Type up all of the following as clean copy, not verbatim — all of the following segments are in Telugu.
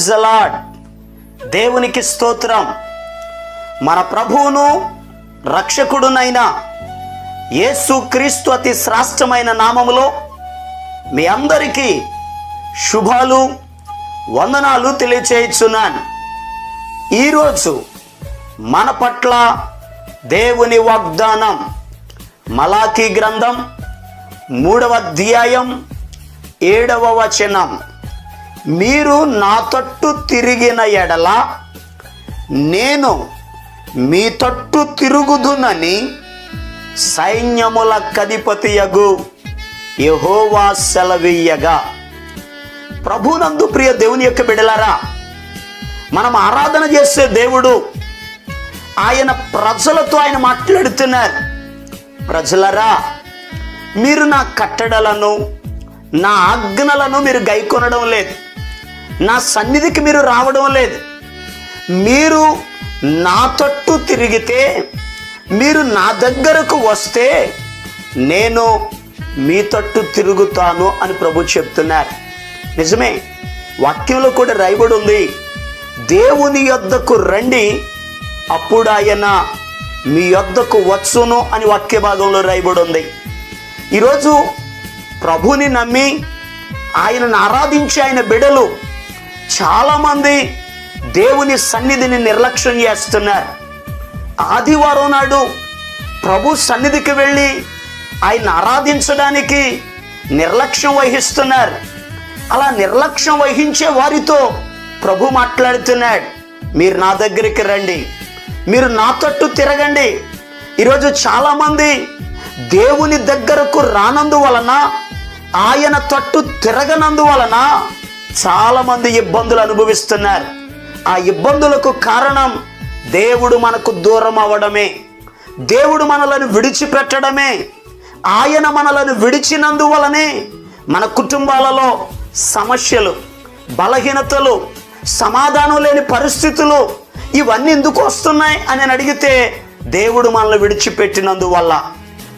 Praise the lord. దేవునికి స్తోత్రం. మన ప్రభువును రక్షకుడునైన యేసుక్రీస్తు అతి శ్రేష్టమైన నామములో మీ అందరికీ శుభాలు వందనాలు తెలియచేయుచున్నాను. ఈరోజు మన పట్ల దేవుని వాగ్దానం మలాకీ గ్రంథం 3వ అధ్యాయం 7వ వచనం. మీరు నా తట్టు తిరిగిన ఎడల నేను మీ తట్టు తిరుగుదునని సైన్యములకధిపతియగు యెహోవా సెలవీయగా. ప్రభునందు ప్రియ దేవుని యొక్క బిడ్డలారా, మనం ఆరాధన చేసే దేవుడు ఆయన ప్రజలతో ఆయన మాట్లాడుతున్నారు. ప్రజలరా, మీరు నా కట్టడలను నా ఆజ్ఞలను మీరు గైకొనడం లేదు, నా సన్నిధికి మీరు రావడం లేదు. మీరు నా తట్టు తిరిగితే, మీరు నా దగ్గరకు వస్తే నేను మీ తట్టు తిరుగుతాను అని ప్రభు చెప్తున్నారు. నిజమే, వాక్యంలో కూడా రాయబడి ఉంది, దేవుని యొద్దకు రండి అప్పుడు ఆయన మీ యొద్దకు వచ్చును అని వాక్య భాగంలో రాయబడి ఉంది. ఈరోజు ప్రభుని నమ్మి ఆయనను ఆరాధించే ఆయన బిడ్డలు చాలామంది దేవుని సన్నిధిని నిర్లక్ష్యం చేస్తున్నారు. ఆదివారం నాడు ప్రభు సన్నిధికి వెళ్ళి ఆయన ఆరాధించడానికి నిర్లక్ష్యం వహిస్తున్నారు. అలా నిర్లక్ష్యం వహించే వారితో ప్రభు మాట్లాడుతున్నాడు, మీరు నా దగ్గరికి రండి, మీరు నా తట్టు తిరగండి. ఈరోజు చాలామంది దేవుని దగ్గరకు రానందువలన, ఆయన తట్టు తిరగనందువలన చాలామంది ఇబ్బందులు అనుభవిస్తున్నారు. ఆ ఇబ్బందులకు కారణం దేవుడు మనకు దూరం అవ్వడమే, దేవుడు మనలను విడిచిపెట్టడమే. ఆయన మనలను విడిచినందువలనే మన కుటుంబాలలో సమస్యలు, బలహీనతలు, సమాధానం లేని పరిస్థితులు ఇవన్నీ ఎందుకు వస్తున్నాయి అని నేను అడిగితే, దేవుడు మనల్ని విడిచిపెట్టినందువల్ల.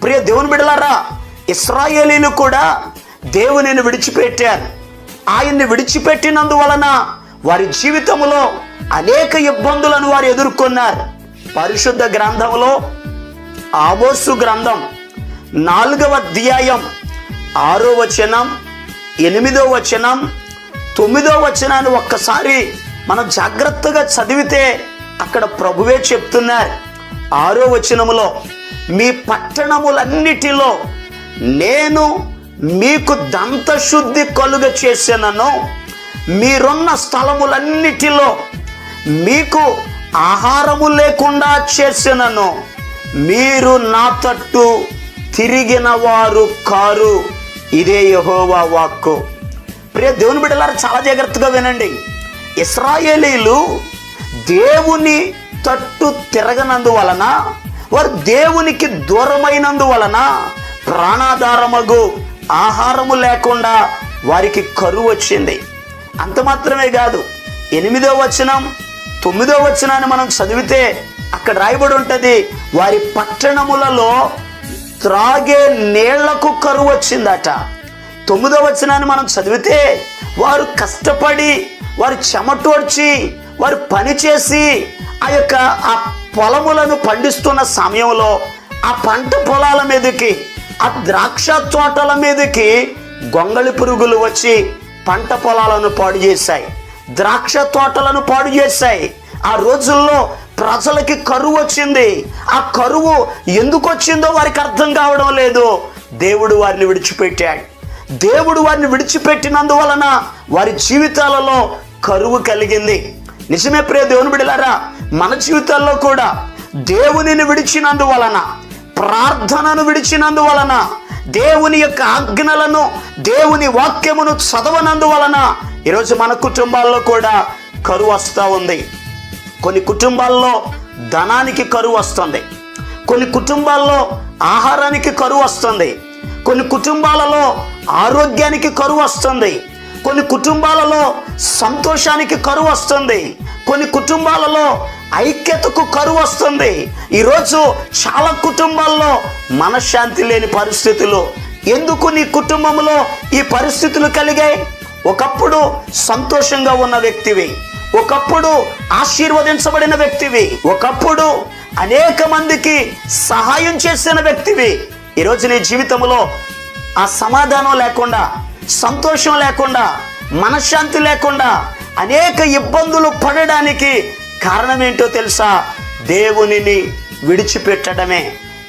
ప్రియ దేవుని బిడ్డలారా, ఇశ్రాయేలీలు కూడా దేవునిని విడిచిపెట్టారు. ఆయన్ని విడిచిపెట్టినందువలన వారి జీవితంలో అనేక ఇబ్బందులను వారు ఎదుర్కొన్నారు. పరిశుద్ధ గ్రంథంలో ఆమోసు గ్రంథం 4వ అధ్యాయం 6వ వచనం, 8వ వచనం, 9వ వచనాన్ని ఒక్కసారి మనం జాగ్రత్తగా చదివితే అక్కడ ప్రభువే చెప్తున్నారు. 6వ వచనములో, మీ పట్టణములన్నిటిలో నేను మీకు దంతశుద్ధి కలుగ చేసినను, మీరున్న స్థలములన్నిటిలో మీకు ఆహారము లేకుండా చేసినను, మీరు నా తట్టు తిరిగిన వారు కారు. ఇదే యెహోవా వాక్కు. ప్రియ దేవుని బిడ్డలారా, చాలా జాగ్రత్తగా వినండి. ఇశ్రాయేలీలు దేవుని తట్టు తిరగనందువలన, వారు దేవునికి దూరమైనందువలన ప్రాణాధారమగు ఆహారము లేకుండా వారికి కరువు వచ్చింది. అంత మాత్రమే కాదు, 8వ వచనం 9వ వచనాన్ని మనం చదివితే అక్కడ రాయబడి ఉంటుంది, వారి పట్టణములలో త్రాగే నీళ్లకు కరువు వచ్చిందట. 9వ వచనాన్ని మనం చదివితే, వారు కష్టపడి, వారు చెమటోడ్చి, వారు పనిచేసి ఆ పొలములను పండిస్తున్న సమయంలో ఆ పంట పొలాల మీదకి, ఆ ద్రాక్ష తోటల మీదకి గొంగళి పురుగులు వచ్చి పంట పొలాలను పాడు చేశాయి, ద్రాక్ష తోటలను పాడు చేశాయి. ఆ రోజుల్లో ప్రజలకి కరువు వచ్చింది. ఆ కరువు ఎందుకు వచ్చిందో వారికి అర్థం కావడం లేదు. దేవుడు వారిని విడిచిపెట్టాడు. దేవుడు వారిని విడిచిపెట్టినందువలన వారి జీవితాలలో కరువు కలిగింది. నిజమే ప్రియ దేవుని బిడ్డలారా, మన జీవితాల్లో కూడా దేవునిని విడిచినందువలన, ప్రార్థనను విడిచినందువలన, దేవుని యొక్క ఆజ్ఞలను, దేవుని వాక్యమును చదవనందువలన ఈరోజు మన కుటుంబాల్లో కూడా కరువు వస్తూ ఉంది. కొన్ని కుటుంబాల్లో ధనానికి కరువు వస్తుంది, కొన్ని కుటుంబాల్లో ఆహారానికి కరువు వస్తుంది, కొన్ని కుటుంబాలలో ఆరోగ్యానికి కరువు వస్తుంది, కొన్ని కుటుంబాలలో సంతోషానికి కరువు వస్తుంది, కొన్ని కుటుంబాలలో ఐక్యతకు కరువు వస్తుంది. ఈరోజు చాలా కుటుంబాల్లో మనశ్శాంతి లేని పరిస్థితులు. ఎందుకు నీ కుటుంబంలో ఈ పరిస్థితులు కలిగాయి? ఒకప్పుడు సంతోషంగా ఉన్న వ్యక్తివి, ఒకప్పుడు ఆశీర్వదించబడిన వ్యక్తివి, ఒకప్పుడు అనేక మందికి సహాయం చేసిన వ్యక్తివి. ఈరోజు నీ జీవితంలో ఆ సమాధానం లేకుండా, సంతోషం లేకుండా, మనశ్శాంతి లేకుండా అనేక ఇబ్బందులు పడడానికి కారణం ఏంటో తెలుసా? దేవునిని విడిచిపెట్టడమే.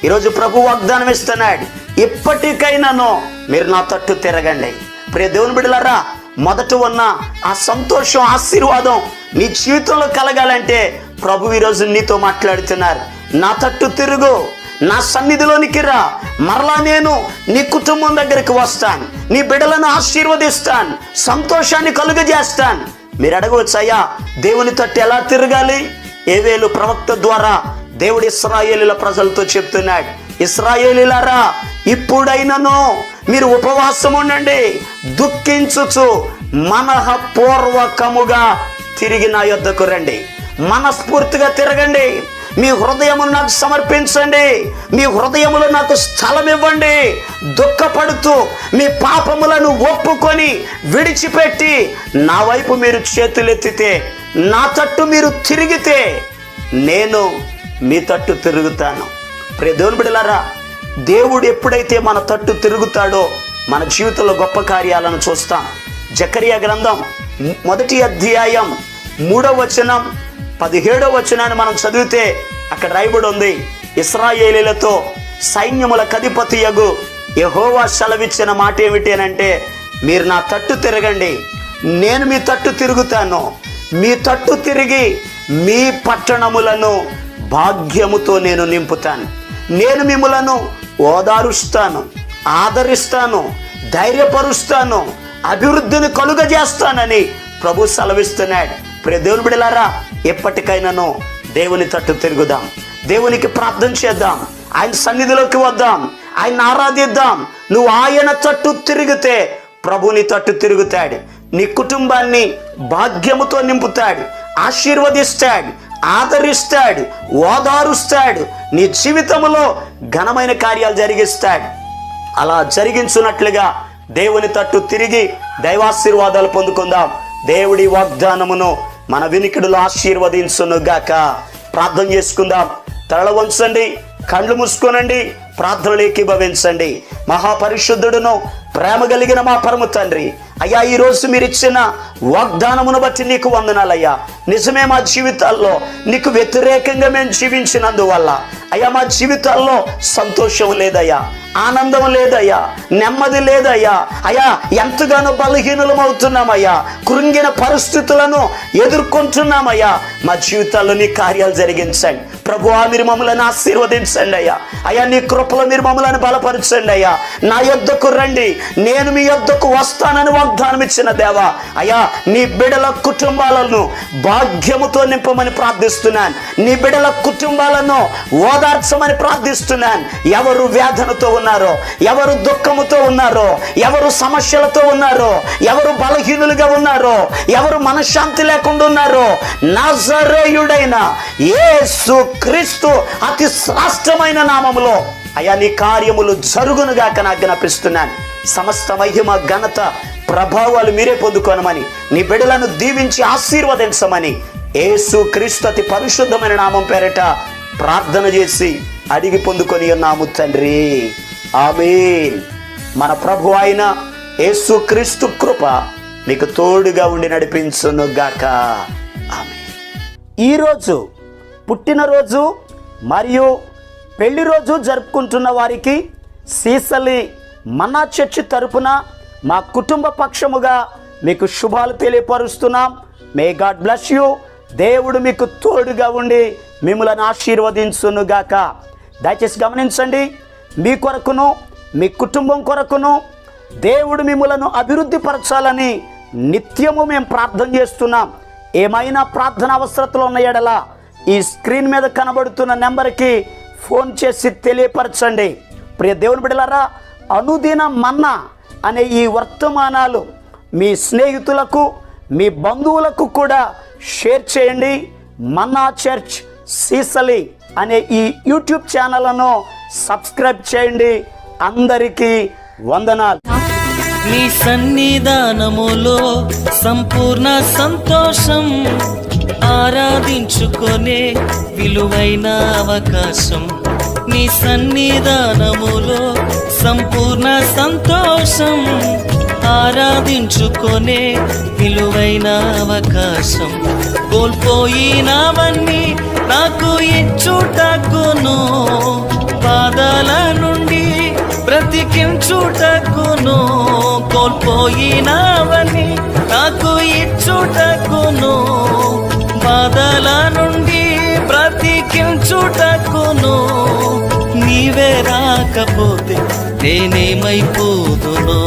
ఈరోజు ప్రభు వాగ్దానం ఇస్తున్నాడు, ఇప్పటికైనాను మీరు నా తట్టు తిరగండి. ప్రియ దేవుని బిడ్డలారా, మొదట ఉన్న ఆ సంతోషం, ఆశీర్వాదం నీ జీవితంలో కలగాలంటే ప్రభు ఈరోజు నీతో మాట్లాడుతున్నారు. నా తట్టు తిరుగు, నా సన్నిధిలోనికి రా, మరలా నేను నీ కుటుంబం దగ్గరికి వస్తాను, నీ బిడ్డలను ఆశీర్వదిస్తాను, సంతోషాన్ని కలుగజేస్తాను. మీరు అడగవచ్చు, అయ్యా దేవుని తట్టు ఎలా తిరగాలి? యోవేలు ప్రవక్త ద్వారా దేవుడు ఇశ్రాయేలీల ప్రజలతో చెప్తున్నాడు, ఇశ్రాయేలీలారా, ఇప్పుడైనను మీరు ఉపవాసం ఉండండి, దుఃఖించుచు మనఃపూర్వకముగా తిరిగి నా యొద్దకు రండి. మనస్ఫూర్తిగా తిరగండి, మీ హృదయమును నాకు సమర్పించండి, మీ హృదయములో నాకు స్థలం ఇవ్వండి. దుఃఖపడుతూ మీ పాపములను ఒప్పుకొని విడిచిపెట్టి నా వైపు మీరు చేతులెత్తితే, నా తట్టు మీరు తిరిగితే నేను మీ తట్టు తిరుగుతాను. ప్రియ దేవుని బిడ్డలారా, దేవుడు ఎప్పుడైతే మన తట్టు తిరుగుతాడో మన జీవితంలో గొప్ప కార్యాలను చూస్తాం. జకరియా గ్రంథం 1వ అధ్యాయం 3వ వచనం 17వ వచనాన్ని మనం చదివితే అక్కడ రాయబడి ఉంది, ఇశ్రాయేలీలతో సైన్యముల అధిపతియగు యెహోవా సెలవిచ్చిన మాట ఏమిటి అంటే, మీరు నా తట్టు తిరగండి, నేను మీ తట్టు తిరుగుతాను. మీ తట్టు తిరిగి మీ పట్టణములను భాగ్యముతో నేను నింపుతాను. నేను మిమ్ములను ఓదారుస్తాను, ఆదరిస్తాను, ధైర్యపరుస్తాను, అభివృద్ధిని కలుగజేస్తానని ప్రభు సెలవిస్తున్నాడు. ప్రియ దేవుని బిడ్డలారా, ఎప్పటికైనాను దేవుని తట్టు తిరుగుదాం, దేవునికి ప్రార్థన చేద్దాం, ఆయన సన్నిధిలోకి వద్దాం, ఆయన ఆరాధిద్దాం. నువ్వు ఆయన తట్టు తిరిగితే ప్రభుని తట్టు తిరుగుతాడు. నీ కుటుంబాన్ని భాగ్యముతో నింపుతాడు, ఆశీర్వదిస్తాడు, ఆదరిస్తాడు, ఓదారుస్తాడు, నీ జీవితంలో ఘనమైన కార్యాలు జరిగిస్తాడు. అలా జరిగించున్నట్లుగా దేవుని తట్టు తిరిగి దైవాశీర్వాదాలు పొందుకుందాం. దేవుడి వాగ్దానమును మన వినికిడులో ఆశీర్వదించును గాక. ప్రార్థన చేసుకుందాం. తల వంచండి, కళ్ళు మూసుకోనండి, ప్రార్థనలు ఏకీభవించండి. మహాపరిశుద్ధుడును ప్రేమ కలిగిన మా పరమ తండ్రి, అయ్యా ఈరోజు మీరు ఇచ్చిన వాగ్దానమును బట్టి నీకు వందనాలయ్యా. నిజమే, మా జీవితాల్లో నీకు వ్యతిరేకంగా మేము జీవించినందువల్ల అయ్యా మా జీవితాల్లో సంతోషం లేదయ్యా, ఆనందం లేదయ్యా, నెమ్మది లేదయ్యా. అయ్యా ఎంతగానో బలహీనులం అవుతున్నామయ్యా, కృంగిన పరిస్థితులను ఎదుర్కొంటున్నామయ్యా. మా జీవితాల్లో నీ కార్యాలు జరిగించండి ప్రభువా. మీరు మమ్మల్ని ఆశీర్వదించండి అయ్యా. అయ్యా నీ కృపలో మీరు మమ్మల్ని బలపరచండి అయ్యా. నా యొద్దకు రండి, నేను మీ యొద్దకు వస్తానని వాగ్దానం ఇచ్చిన దేవా, అయ్యా నీ బిడల కుటుంబాలను భాగ్యముతో నింపమని ప్రార్థిస్తున్నాను. నీ బిడల కుటుంబాలను ఓదార్చమని ప్రార్థిస్తున్నాను. ఎవరు వేదనతో ఉన్నారో, ఎవరు దుఃఖముతో ఉన్నారో, ఎవరు సమస్యలతో ఉన్నారో, ఎవరు బలహీనులుగా ఉన్నారో, ఎవరు మనశ్శాంతి లేకుండా ఉన్నారో, నజరేయుడైన యేసు క్రీస్తు అతి శ్రేష్టమైన నామములో అయ్యా నీ కార్యములు జరుగునుగాక నాకు జ్ఞాపిస్తున్నాను. సమస్త మహిమ ఘనత ప్రభావాలు మీరే పొందుకోనమని, నీ బిడ్డలను దీవించి ఆశీర్వదించమని యేసు క్రీస్తు అతి పరిశుద్ధమైన నామం పేరిట ప్రార్థన చేసి అడిగి పొందుకొని ఉన్నాము తండ్రి, ఆమేన్. మన ప్రభు అయిన యేసు క్రీస్తు కృప మీకు తోడుగా ఉండి నడిపించును గాక, ఆమేన్. ఈరోజు పుట్టినరోజు మరియు పెళ్లి రోజు జరుపుకుంటున్న వారికి సీసలి మన్నా చర్చి తరపున మా కుటుంబ పక్షముగా మీకు శుభాలు తెలియపరుస్తున్నాం. May God bless you. దేవుడు మీకు తోడుగా ఉండి మిమ్మల్ని ఆశీర్వదించును గాక. దయచేసి గమనించండి, మీ కొరకును మీ కుటుంబం కొరకును దేవుడు మిమ్మలను అభివృద్ధి పరచాలని నిత్యము మేము ప్రార్థన చేస్తున్నాం. ఏమైనా ప్రార్థన అవసరతలు ఉన్న ఎడల ఈ స్క్రీన్ మీద కనబడుతున్న నెంబర్కి ఫోన్ చేసి తెలియపరచండి. ప్రియ దేవుని బిడ్డలారా, అనుదిన మన్నా అనే ఈ వర్తమానాలు మీ స్నేహితులకు మీ బంధువులకు కూడా షేర్ చేయండి. మన్నా చర్చ్ సీసలి అనే ఈ యూట్యూబ్ ఛానల్ను సబ్స్క్రైబ్ చేయండి. అందరికీ వందనాలు. నీ సన్నిధానములో సంపూర్ణ సంతోషం, ఆరాధించుకొనే విలువైన అవకాశం. నీ సన్నిధానములో సంపూర్ణ సంతోషం, ఆరాధించుకొనే విలువైన అవకాశం. కోల్పోయినవన్నీ నాకు ఇచ్చుటకును, బాధల నుండి బ్రతికించుటకును. కోల్పోయినవన్నీ నాకు ఇచ్చుటకును, బాధల నుండి బ్రతికించుటకును. నీవే రాకపోతే నేనేమైపోదును.